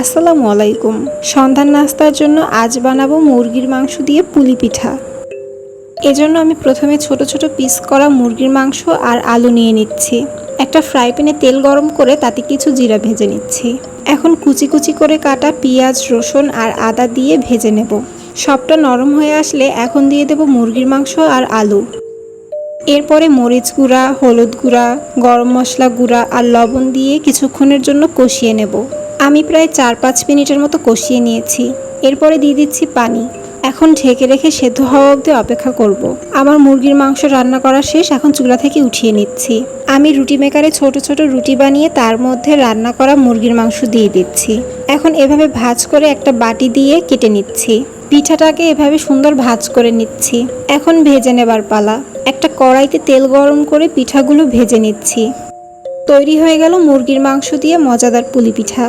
আসসালামু আলাইকুম। সন্ধ্যার নাস্তার জন্য আজ বানাবো মুরগির মাংস দিয়ে পুলি পিঠা। এজন্য আমি প্রথমে ছোট ছোট পিস করা মুরগির মাংস আর আলু নিয়ে নিচ্ছি। একটা ফ্রাই প্যানে তেল গরম করে তাতে কিছু জিরা ভেজে নিচ্ছি। এখন কুচি কুচি করে কাটা পেঁয়াজ, রসুন আর আদা দিয়ে ভেজে নেব। সবটা নরম হয়ে আসলে এখন দিয়ে দেব মুরগির মাংস আর আলু। এরপরে মরিচ গুঁড়া, হলুদ গুঁড়া, গরম মশলা গুঁড়া আর লবণ দিয়ে কিছুক্ষণের জন্য কষিয়ে নেব। আমি প্রায় 4-5 মিনিটের মতো কষিয়ে নিয়েছি। এরপরে দিয়ে দিচ্ছি পানি। এখন ঢেকে রেখে সেদ্ধ হওয়া অবধি অপেক্ষা করব। আমার মুরগির মাংস রান্না করা শেষ, এখন চুলা থেকে উঠিয়ে নিচ্ছি। আমি রুটি মেকারে ছোট ছোট রুটি বানিয়ে তার মধ্যে রান্না করা মুরগির মাংস দিয়ে দিচ্ছি। এখন এভাবে ভাঁজ করে একটা বাটি দিয়ে কেটে নিচ্ছি। পিঠাটাকে এভাবে সুন্দর ভাঁজ করে নিচ্ছি। এখন ভেজে নেবার পালা। একটা কড়াইতে তেল গরম করে পিঠাগুলো ভেজে নিচ্ছি। তৈরি হয়ে গেল মুরগির মাংস দিয়ে মজাদার পুলি পিঠা।